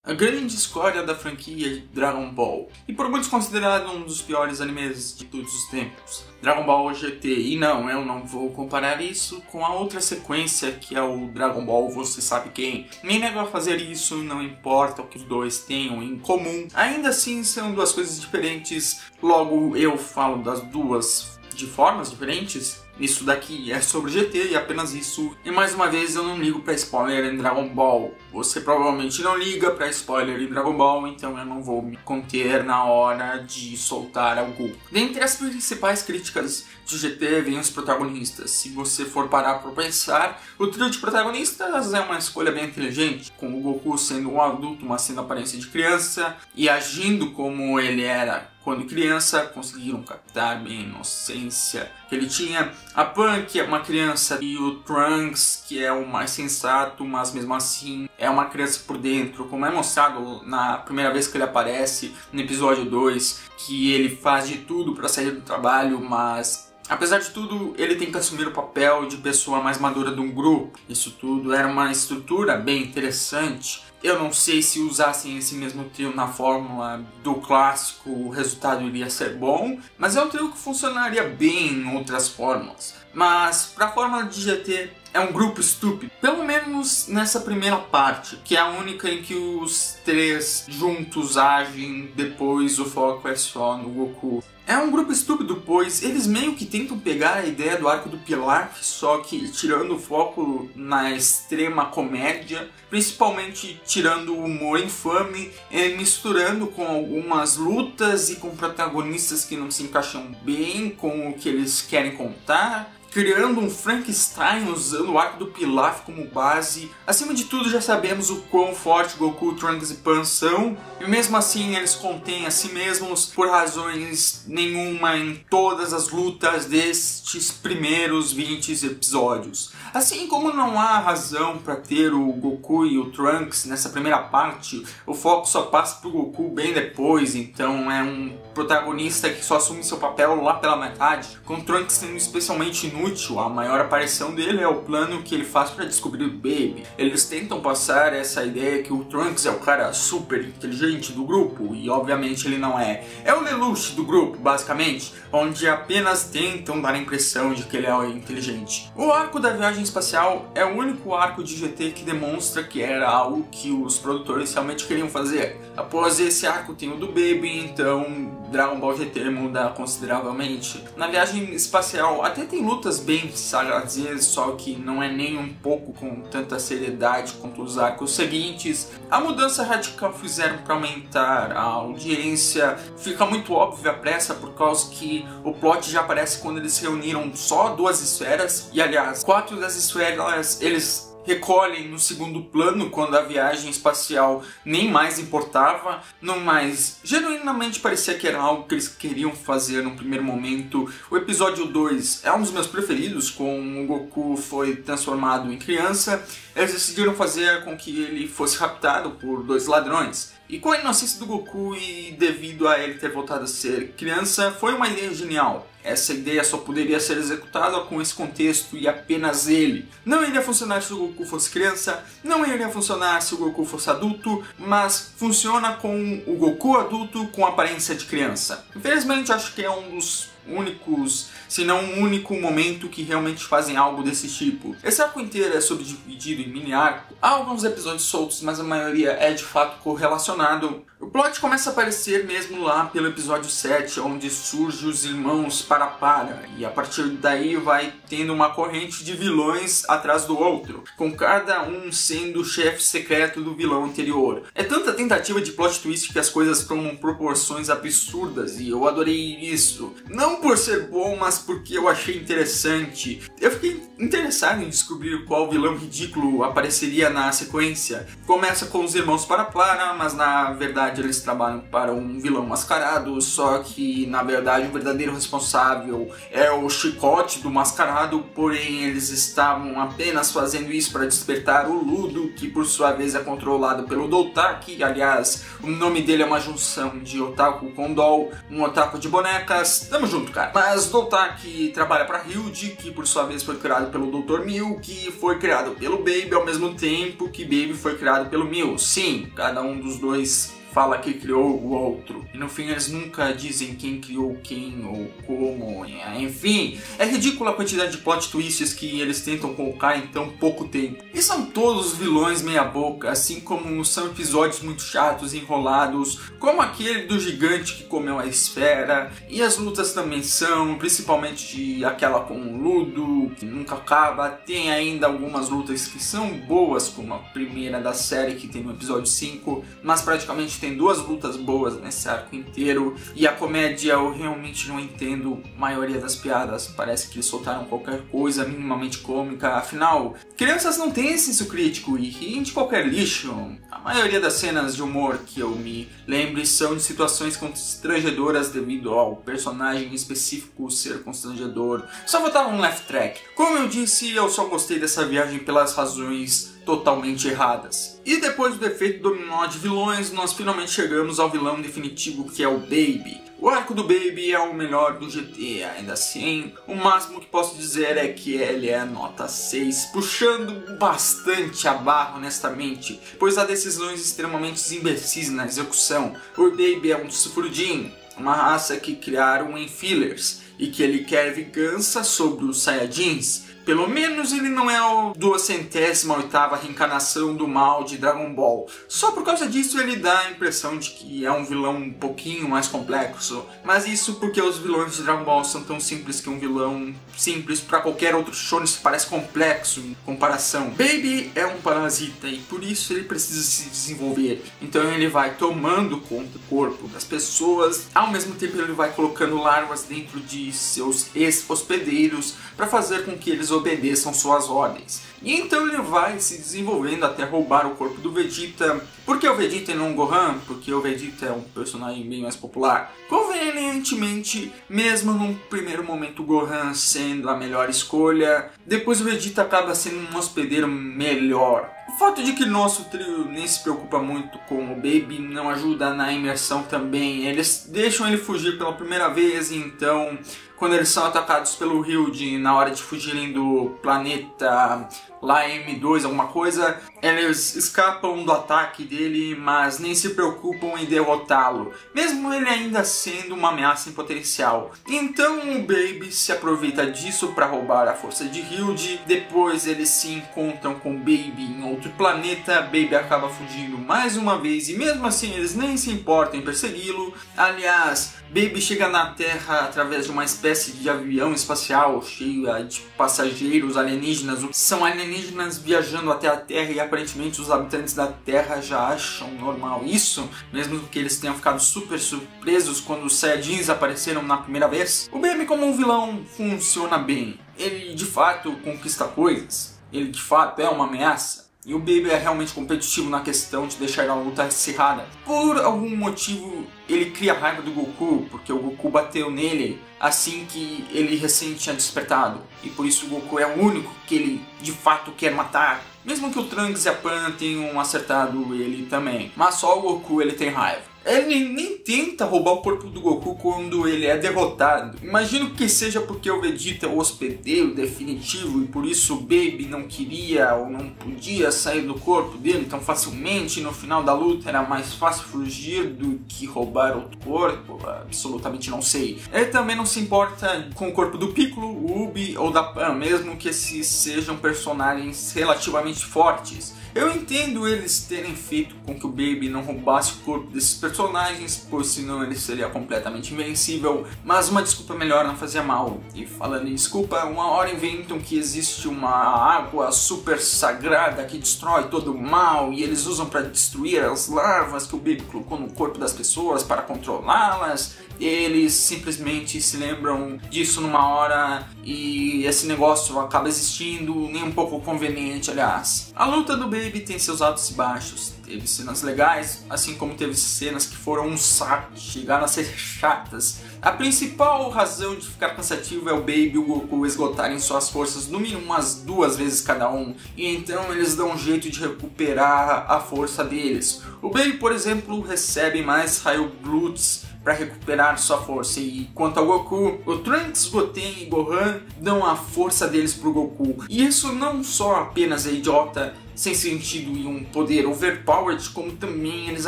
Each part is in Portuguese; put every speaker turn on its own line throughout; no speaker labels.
a grande escória da franquia Dragon Ball, e por muitos considerado um dos piores animes de todos os tempos, Dragon Ball GT. E não, eu não vou comparar isso com a outra sequência que é o Dragon Ball Você Sabe Quem. Nem nego a fazer isso, não importa o que os dois tenham em comum. Ainda assim são duas coisas diferentes, logo eu falo das duas de formas diferentes. Isso daqui é sobre GT e apenas isso. E mais uma vez eu não ligo pra spoiler em Dragon Ball. Você provavelmente não liga pra spoiler em Dragon Ball, então eu não vou me conter na hora de soltar algo. Dentre as principais críticas de GT vem os protagonistas. Se você for parar pra pensar, o trio de protagonistas é uma escolha bem inteligente, com o Goku sendo um adulto, mas sendo aparência de criança, e agindo como ele era quando criança. Conseguiram captar bem a inocência que ele tinha. A Pan, que é uma criança, e o Trunks, que é o mais sensato, mas mesmo assim é uma criança por dentro, como é mostrado na primeira vez que ele aparece no episódio 2, que ele faz de tudo para sair do trabalho, mas apesar de tudo, ele tem que assumir o papel de pessoa mais madura de um grupo. Isso tudo era uma estrutura bem interessante. Eu não sei se usassem esse mesmo trio na fórmula do clássico, o resultado iria ser bom, mas é um trio que funcionaria bem em outras fórmulas. Mas para a fórmula de GT é um grupo estúpido, pelo menos nessa primeira parte, que é a única em que os três juntos agem, depois o foco é só no Goku. É um grupo estúpido, pois eles meio que tentam pegar a ideia do arco do Pilaf, só que tirando o foco na extrema comédia, principalmente tirando o humor infame, e misturando com algumas lutas e com protagonistas que não se encaixam bem com o que eles querem contar, criando um Frankenstein usando o arco do Pilaf como base. Acima de tudo, já sabemos o quão forte Goku, Trunks e Pan são, e mesmo assim eles contêm a si mesmos por razões nenhuma em todas as lutas destes primeiros 20 episódios. Assim como não há razão para ter o Goku e o Trunks nessa primeira parte, o foco só passa pro Goku bem depois, então é um protagonista que só assume seu papel lá pela metade, com o Trunks sendo especialmente inútil. A maior aparição dele é o plano que ele faz para descobrir o Baby. Eles tentam passar essa ideia que o Trunks é o cara super inteligente do grupo, e obviamente ele não é. É o Lelouch do grupo, basicamente, onde apenas tentam dar a impressão de que ele é inteligente. O arco da viagem espacial é o único arco de GT que demonstra que era algo que os produtores realmente queriam fazer. Após esse arco tem o do Baby, então Dragon Ball GT muda consideravelmente. Na viagem espacial até tem lutas bem sagazes, só que não é nem um pouco com tanta seriedade quanto os arcos seguintes. A mudança radical fizeram para aumentar a audiência. Fica muito óbvia a pressa por causa que o plot já aparece quando eles reuniram só duas esferas, e aliás, 4 das esferas eles recolhem no segundo plano quando a viagem espacial nem mais importava. No mais, genuinamente parecia que era algo que eles queriam fazer no primeiro momento. O episódio 2 é um dos meus preferidos, com o Goku foi transformado em criança. Eles decidiram fazer com que ele fosse raptado por 2 ladrões. E com a inocência do Goku e devido a ele ter voltado a ser criança, foi uma ideia genial. Essa ideia só poderia ser executada com esse contexto e apenas ele. Não iria funcionar se o Goku fosse criança, não iria funcionar se o Goku fosse adulto, mas funciona com o Goku adulto com aparência de criança. Infelizmente, acho que é um dos únicos, se não um único momento que realmente fazem algo desse tipo. Esse arco inteiro é subdividido em mini arco. Há alguns episódios soltos, mas a maioria é de fato correlacionado. O plot começa a aparecer mesmo lá pelo episódio 7, onde surge os irmãos Para, e a partir daí vai tendo uma corrente de vilões atrás do outro, com cada um sendo o chefe secreto do vilão anterior. É tanta tentativa de plot twist que as coisas tomam proporções absurdas, e eu adorei isso. Não por ser bom, mas porque eu achei interessante. Eu fiquei interessado em descobrir qual vilão ridículo apareceria na sequência. Começa com os irmãos Para, mas na verdade eles trabalham para um vilão mascarado, só que na verdade o verdadeiro responsável é o Chicote do mascarado, porém eles estavam apenas fazendo isso para despertar o Ludo, que por sua vez é controlado pelo Doutaki. Aliás, o nome dele é uma junção de otaku com doll, um otaku de bonecas. Tamo junto! junto, cara. Mas Dotaki trabalha pra Hyuji, que por sua vez foi criado pelo Dr. Mil, que foi criado pelo Baby ao mesmo tempo que Baby foi criado pelo Mil. Sim, cada um dos dois fala que criou o outro. E no fim eles nunca dizem quem criou quem ou como. Enfim, é ridícula a quantidade de plot twists que eles tentam colocar em tão pouco tempo. E são todos vilões meia boca, assim como são episódios muito chatos, enrolados, como aquele do gigante que comeu a esfera. E as lutas também são, principalmente aquela com o Ludo, que nunca acaba. Tem ainda algumas lutas que são boas, como a primeira da série que tem no episódio 5, mas praticamente tem duas lutas boas nesse arco inteiro. E a comédia eu realmente não entendo a maioria das piadas, parece que eles soltaram qualquer coisa minimamente cômica. Afinal, crianças não têm senso crítico e riem de qualquer lixo. A maioria das cenas de humor que eu me lembre são de situações constrangedoras devido ao personagem específico ser constrangedor. Só faltava um laugh track. Como eu disse, eu só gostei dessa viagem pelas razões totalmente erradas. E depois do efeito dominó de vilões, nós finalmente chegamos ao vilão definitivo, que é o Baby. O arco do Baby é o melhor do GT, ainda assim, o máximo que posso dizer é que ele é nota 6, puxando bastante a barra, honestamente, pois há decisões extremamente imbecis na execução. O Baby é um Sufrudin, uma raça que criaram em fillers, e que ele quer vingança sobre os Saiyajins. Pelo menos ele não é a 208ª reencarnação do mal de Dragon Ball. Só por causa disso ele dá a impressão de que é um vilão um pouquinho mais complexo. Mas isso porque os vilões de Dragon Ball são tão simples que um vilão simples para qualquer outro shonen parece complexo em comparação. Baby é um parasita e por isso ele precisa se desenvolver. Então ele vai tomando conta do corpo das pessoas. Ao mesmo tempo ele vai colocando larvas dentro de seus ex-hospedeiros para fazer com que eles obedeçam suas ordens. E então ele vai se desenvolvendo até roubar o corpo do Vegeta. Por que o Vegeta e não o Gohan? Porque o Vegeta é um personagem bem mais popular. Convenientemente, mesmo num primeiro momento o Gohan sendo a melhor escolha, depois o Vegeta acaba sendo um hospedeiro melhor. O fato de que nosso trio nem se preocupa muito com o Baby não ajuda na imersão também. Eles deixam ele fugir pela primeira vez e então, quando eles são atacados pelo Hyuji na hora de fugirem do planeta lá M2 alguma coisa, eles escapam do ataque dele, mas nem se preocupam em derrotá-lo, mesmo ele ainda sendo uma ameaça em potencial. Então o Baby se aproveita disso para roubar a força de Hyuji. Depois eles se encontram com o Baby em outro planeta. Baby acaba fugindo mais uma vez e mesmo assim eles nem se importam em persegui-lo. Aliás, Baby chega na Terra através de uma espécie de avião espacial cheio de passageiros alienígenas. São alienígenas viajando até a Terra e aparentemente os habitantes da Terra já acham normal isso, mesmo que eles tenham ficado super surpresos quando os Saiyajins apareceram na primeira vez. O Baby como um vilão funciona bem. Ele de fato conquista coisas, ele de fato é uma ameaça. E o Baby é realmente competitivo na questão de deixar a luta acirrada. Por algum motivo ele cria raiva do Goku, porque o Goku bateu nele assim que ele recém tinha despertado. E por isso o Goku é o único que ele de fato quer matar. Mesmo que o Trunks e a Pan tenham acertado ele também. Mas só o Goku ele tem raiva. Ele nem tenta roubar o corpo do Goku quando ele é derrotado. Imagino que seja porque o Vegeta é o hospedeiro definitivo e por isso o Baby não queria ou não podia sair do corpo dele tão facilmente. No final da luta era mais fácil fugir do que roubar outro corpo. Absolutamente não sei. Ele também não se importa com o corpo do Piccolo, o Ubi ou da Pan, mesmo que esses sejam personagens relativamente fortes. Eu entendo eles terem feito com que o Baby não roubasse o corpo desses personagens, pois senão ele seria completamente invencível, mas uma desculpa melhor não fazia mal. E falando em desculpa, uma hora inventam que existe uma água super sagrada que destrói todo o mal e eles usam para destruir as larvas que o Baby colocou no corpo das pessoas para controlá-las. Eles simplesmente se lembram disso numa hora e esse negócio acaba existindo, nem um pouco conveniente, aliás. A luta do Baby tem seus altos e baixos. Teve cenas legais, assim como teve cenas que foram um saco, chegaram a ser chatas. A principal razão de ficar cansativo é o Baby e o Goku esgotarem suas forças no mínimo umas 2 vezes cada um, e então eles dão um jeito de recuperar a força deles. O Baby, por exemplo, recebe mais raio Blutz para recuperar sua força. E quanto ao Goku, o Trunks, Goten e Gohan dão a força deles pro Goku. E isso não só apenas é idiota, sem sentido e um poder overpowered, como também eles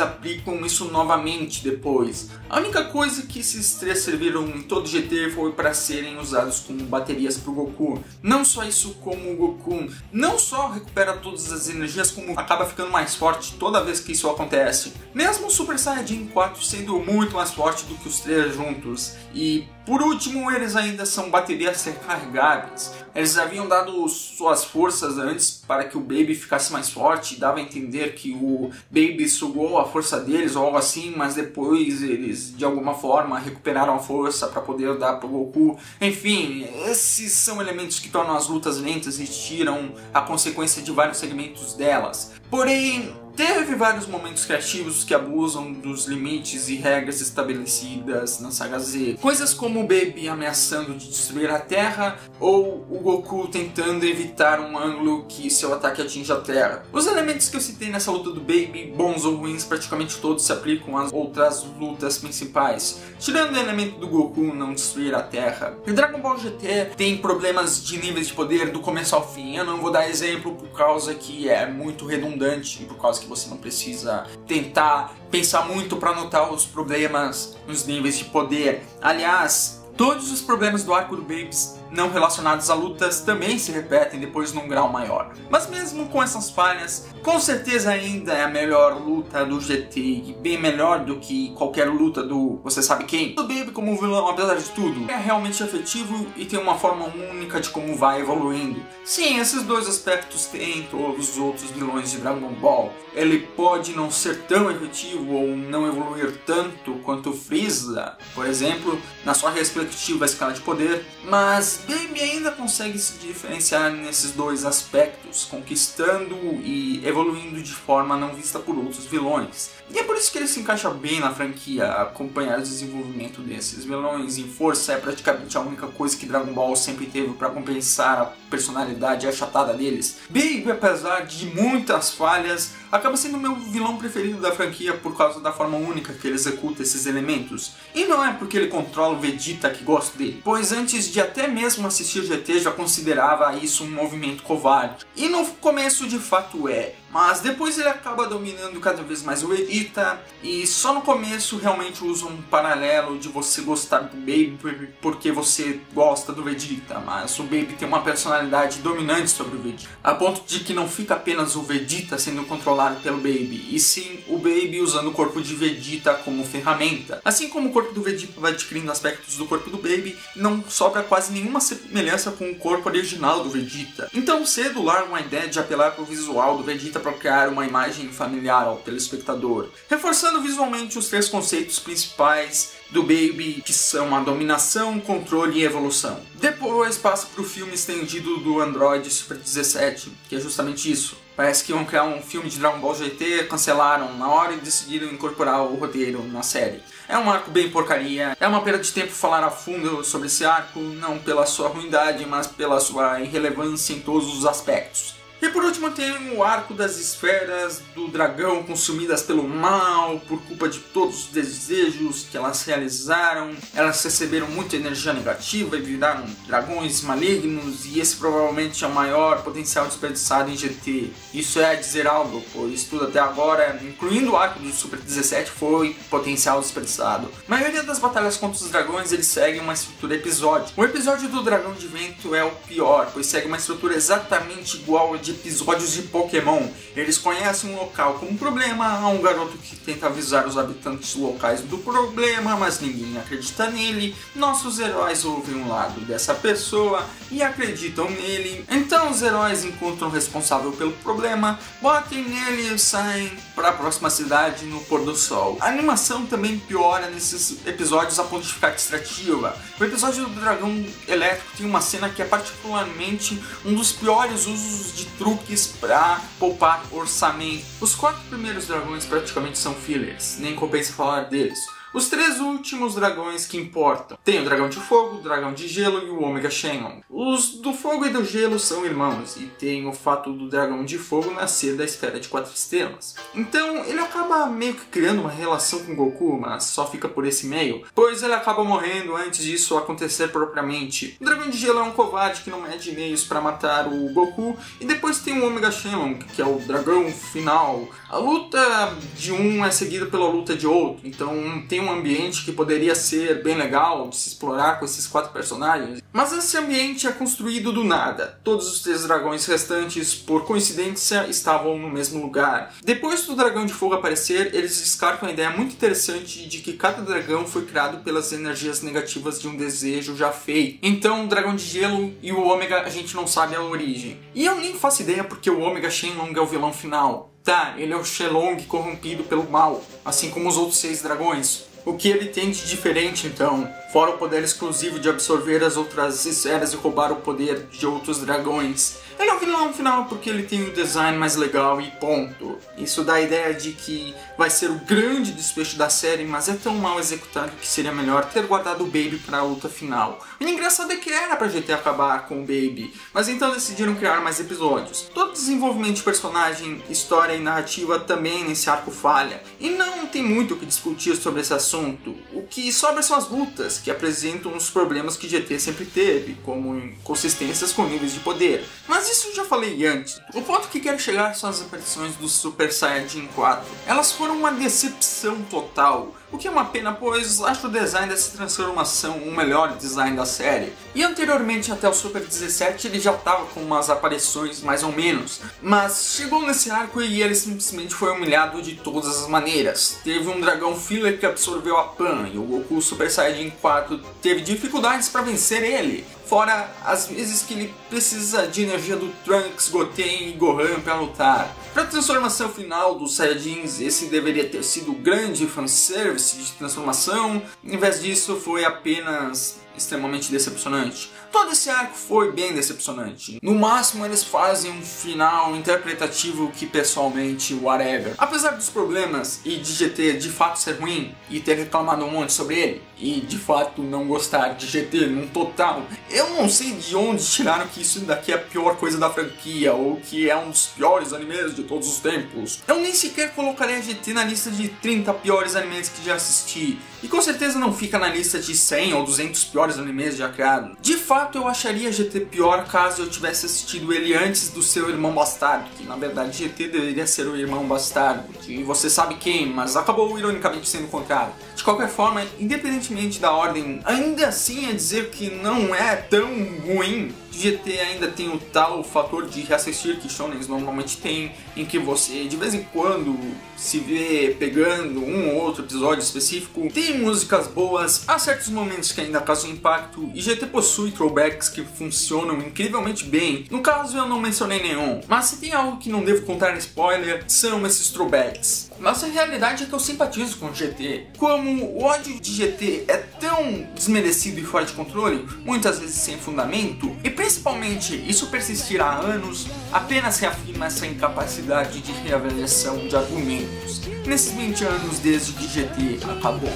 aplicam isso novamente depois. A única coisa que esses três serviram em todo GT foi para serem usados como baterias pro Goku. Não só isso, como o Goku não só recupera todas as energias, como acaba ficando mais forte toda vez que isso acontece. Mesmo o Super Saiyajin 4 sendo muito mais forte do que os três juntos. E por último, eles ainda são baterias recarregáveis. Eles haviam dado suas forças antes para que o Baby ficasse mais forte, dava a entender que o Baby sugou a força deles ou algo assim, mas depois eles de alguma forma recuperaram a força para poder dar pro Goku. Enfim, esses são elementos que tornam as lutas lentas e tiram a consequência de vários segmentos delas. Porém, teve vários momentos criativos que abusam dos limites e regras estabelecidas na saga Z. Coisas como o Baby ameaçando de destruir a Terra ou o Goku tentando evitar um ângulo que seu ataque atinja a Terra. Os elementos que eu citei nessa luta do Baby, bons ou ruins, praticamente todos se aplicam às outras lutas principais, tirando o elemento do Goku não destruir a Terra. Em Dragon Ball GT tem problemas de níveis de poder do começo ao fim. Eu não vou dar exemplo por causa que é muito redundante, por causa que você não precisa tentar pensar muito para notar os problemas nos níveis de poder. Aliás, todos os problemas do arco do Babies não relacionados a lutas também se repetem depois num grau maior. Mas mesmo com essas falhas, com certeza ainda é a melhor luta do GT e bem melhor do que qualquer luta do você sabe quem. O Baby como vilão, apesar de tudo, é realmente efetivo e tem uma forma única de como vai evoluindo. Sim, esses dois aspectos tem todos os outros vilões de Dragon Ball. Ele pode não ser tão efetivo ou não evoluir tanto quanto o Freeza, por exemplo, na sua respectiva escala de poder, mas Baby ainda consegue se diferenciar nesses dois aspectos, conquistando e evoluindo de forma não vista por outros vilões. E é por isso que ele se encaixa bem na franquia. Acompanhar o desenvolvimento desses vilões em força é praticamente a única coisa que Dragon Ball sempre teve para compensar a personalidade achatada deles. Baby, apesar de muitas falhas, acaba sendo o meu vilão preferido da franquia por causa da forma única que ele executa esses elementos. E não é porque ele controla o Vegeta que gosto dele, pois antes de até mesmo assistir o GT já considerava isso um movimento covarde. E no começo de fato é, mas depois ele acaba dominando cada vez mais o Vegeta, e só no começo realmente usa um paralelo de você gostar do Baby porque você gosta do Vegeta, mas o Baby tem uma personalidade dominante sobre o Vegeta, a ponto de que não fica apenas o Vegeta sendo controlado pelo Baby, e sim o Baby usando o corpo de Vegeta como ferramenta. Assim como o corpo do Vegeta vai adquirindo aspectos do corpo do Baby, não sobra quase nenhuma semelhança com o corpo original do Vegeta. Então cedo largam a ideia de apelar para o visual do Vegeta para criar uma imagem familiar ao telespectador, reforçando visualmente os três conceitos principais do Baby, que são a dominação, controle e evolução. Depois passa para o filme estendido do Android Super 17, que é justamente isso. Parece que iam criar um filme de Dragon Ball GT, cancelaram na hora e decidiram incorporar o roteiro na série. É um arco bem porcaria, é uma perda de tempo falar a fundo sobre esse arco, não pela sua ruindade, mas pela sua irrelevância em todos os aspectos. E por último tem o arco das esferas do dragão consumidas pelo mal por culpa de todos os desejos que elas realizaram. Elas receberam muita energia negativa e viraram dragões malignos, e esse provavelmente é o maior potencial desperdiçado em GT. Isso é dizer algo, pois tudo até agora, incluindo o arco do Super 17, foi potencial desperdiçado. A maioria das batalhas contra os dragões eles seguem uma estrutura episódica. O episódio do dragão de vento é o pior, pois segue uma estrutura exatamente igual a de episódios de Pokémon. Eles conhecem um local com um problema, há um garoto que tenta avisar os habitantes locais do problema, mas ninguém acredita nele. Nossos heróis ouvem um lado dessa pessoa e acreditam nele. Então os heróis encontram o responsável pelo problema, batem nele e saem para a próxima cidade no pôr do sol. A animação também piora nesses episódios a ponto de ficar distrativa. O episódio do dragão elétrico tem uma cena que é particularmente um dos piores usos de truques para poupar orçamento. Os 4 primeiros dragões praticamente são fillers, nem compensa falar deles. Os 3 últimos dragões que importam. Tem o dragão de fogo, o dragão de gelo e o Omega Shenlong. Os do fogo e do gelo são irmãos, e tem o fato do dragão de fogo nascer da esfera de 4 estrelas. Então ele acaba meio que criando uma relação com Goku, mas só fica por esse meio, pois ele acaba morrendo antes disso acontecer propriamente. O dragão de gelo é um covarde que não mede meios para matar o Goku, e depois tem o Omega Shenlong, que é o dragão final. A luta de um é seguida pela luta de outro, então tem um ambiente que poderia ser bem legal de se explorar com esses 4 personagens, mas esse ambiente é construído do nada. Todos os 3 dragões restantes, por coincidência, estavam no mesmo lugar. Depois do dragão de fogo aparecer, eles descartam a ideia muito interessante de que cada dragão foi criado pelas energias negativas de um desejo já feito. Então o dragão de gelo e o Ômega a gente não sabe a origem. E eu nem faço ideia porque o Omega Shenlong é o vilão final. Tá, ele é o Shenlong corrompido pelo mal, assim como os outros 6 dragões. O que ele tem de diferente, então? Fora o poder exclusivo de absorver as outras esferas e roubar o poder de outros dragões. Ele é o vilão final porque ele tem o design mais legal e ponto. Isso dá a ideia de que vai ser o grande desfecho da série, mas é tão mal executado que seria melhor ter guardado o Baby para a luta final. O engraçado é que era pra GT acabar com o Baby, mas então decidiram criar mais episódios. Todo desenvolvimento de personagem, história e narrativa também nesse arco falha. E não tem muito o que discutir sobre esse assunto. O que sobra são as lutas, que apresentam os problemas que GT sempre teve, como inconsistências com níveis de poder. Mas isso eu já falei antes. O ponto que quero chegar são as aparições do Super Saiyajin 4. Elas foram uma decepção total, o que é uma pena, pois acho o design dessa transformação o melhor design da série. E anteriormente até o Super 17 ele já estava com umas aparições mais ou menos, mas chegou nesse arco e ele simplesmente foi humilhado de todas as maneiras. Teve um dragão filler que absorveu a Pan e o Goku Super Saiyajin 4 teve dificuldades para vencer ele. Fora as vezes que ele precisa de energia do Trunks, Goten e Gohan para lutar. Para a transformação final dos Saiyajins, esse deveria ter sido o grande fanservice de transformação, em vez disso foi apenas extremamente decepcionante. Todo esse arco foi bem decepcionante. No máximo eles fazem um final interpretativo que pessoalmente whatever. Apesar dos problemas e de GT de fato ser ruim e ter reclamado um monte sobre ele, e de fato não gostar de GT num total, eu não sei de onde tiraram que isso daqui é a pior coisa da franquia ou que é um dos piores animes de todos os tempos. Eu nem sequer colocaria GT na lista de 30 piores animes que já assisti, e com certeza não fica na lista de 100 ou 200 piores animes já criados. De fato eu acharia GT pior caso eu tivesse assistido ele antes do seu irmão bastardo, que na verdade GT deveria ser o irmão bastardo, que você sabe quem, mas acabou ironicamente sendo o contrário. De qualquer forma, independentemente da ordem, ainda assim é dizer que não é tão ruim. GT ainda tem o tal fator de reassistir que shonens normalmente tem, em que você de vez em quando se vê pegando um ou outro episódio específico. Tem músicas boas, há certos momentos que ainda causam impacto, e GT possui throwbacks que funcionam incrivelmente bem. No caso eu não mencionei nenhum, mas se tem algo que não devo contar em spoiler, são esses throwbacks. Mas a realidade é que eu simpatizo com o GT. Como o ódio de GT é tão desmerecido e fora de controle, muitas vezes sem fundamento, e principalmente isso persistir há anos, apenas reafirma essa incapacidade de reavaliação de argumentos nesses 20 anos desde que GT acabou.